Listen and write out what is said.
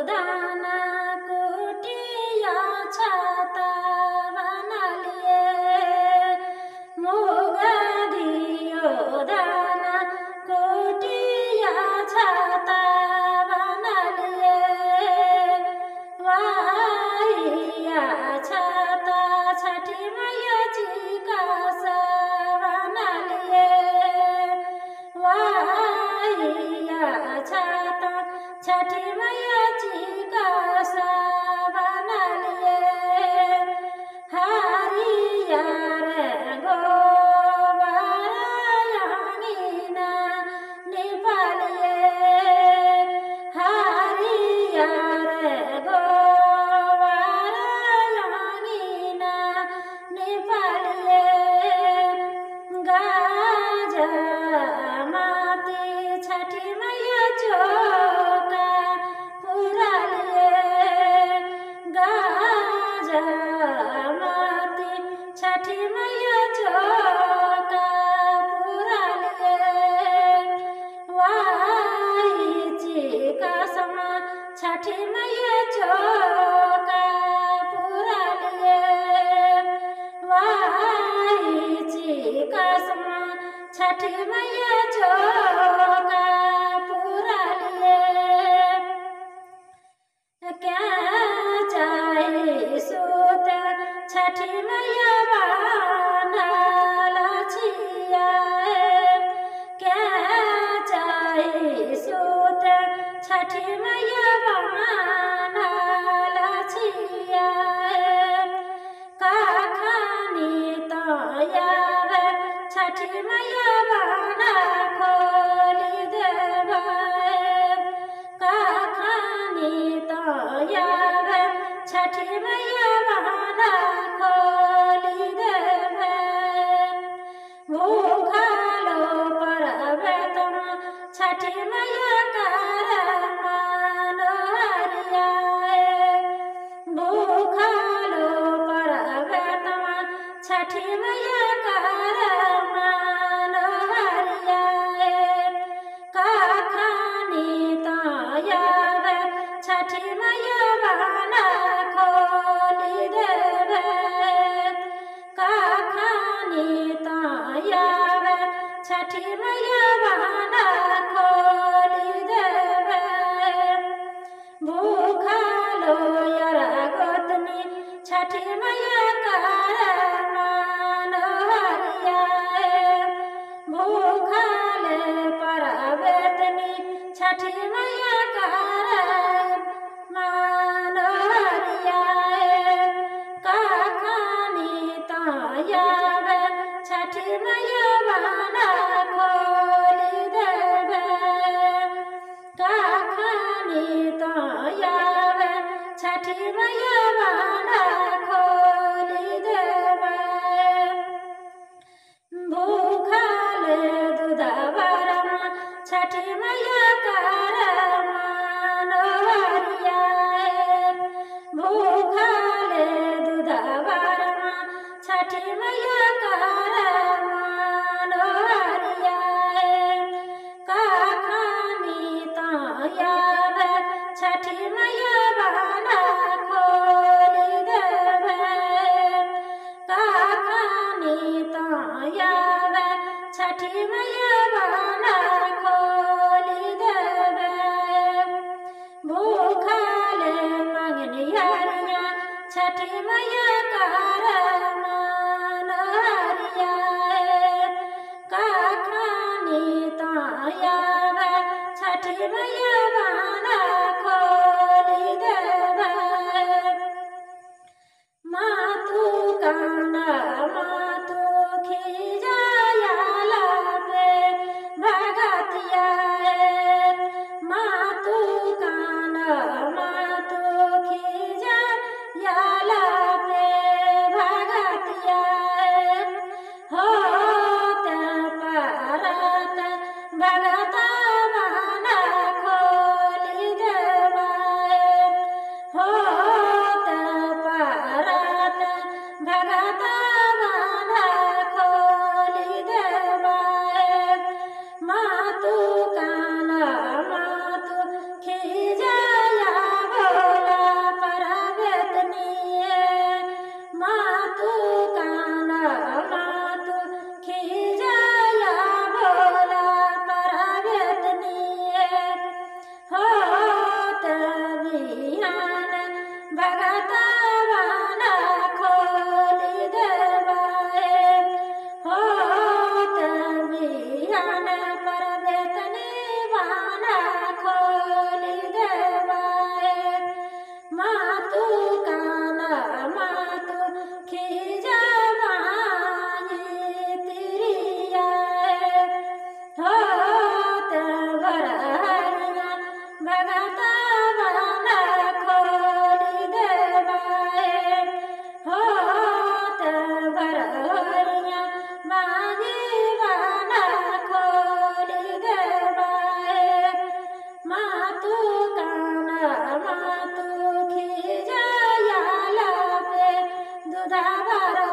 दाना कुटिया छाता बनालिए मुगा दियो दाना कुटिया छाता बनालिए वाइया छाता छठी मैया जी का बनालिए वाइया छाता छठी मैया जी का बनालिए हरियर गोबरयानीना निपालिए हरियर गोबरयानीना निपालिए गाजा माती छठी मैया चौका पुरालिए गाजा माती छठी मैया चौका पुरालिए वाइची कसमा छठी मैया चौका पुरालिए वाइची कसमा छठी मैया चौका पुरालिए क्या चाहे सूत छठी मैया बांधल छिया क्या चाहे सूत छठी मैया बांधल छिया काखानी तो यावे छठी मैया बाना खोली देवाए काखानी तो यावे छठी मैया बाना खोली देवे भूखालो परबे तुम छठी मैया कर मानो हरियाए भूखालो परबे तुम छठी मैया कर मानो हरियाए काखानी तो यावे छठी मैया बाना खोली देवे काखानी तो यावे छठी मैया बाना खोली देवे भूखालो यार गोतनी छठी मैया कर मानो हरियाए भूखाले परबेतनी छठी मैया कर मानो हरियाए काखानी तो यावे छठी मैया बाना खोली देवे काखानी तो यावे छठी मैया बाना खोली देवे भूखाले दूधवरमा छठी मैया कर मानो हरियाए भूखाले दूधवरमा छठी मैया कर मानो हरियाए काखानी तो यावे छठी मैया बाना खोली देवे काखानी तो यावे छठी मैया बाना खोली देवे भूखाले मंगनी हरिया छठी मैया कर मानो हरियाए काखानी तो यावे छठी मैया बाना खोली देवे मातु काना मातु खिजायाला पे भगतिया मातु काना मातु खिजायाला पे भगतिया होत परत भगता बाना खोली देवाए होत परत भगता बाना खोली देवाए मातु काना मातु खिजाया पार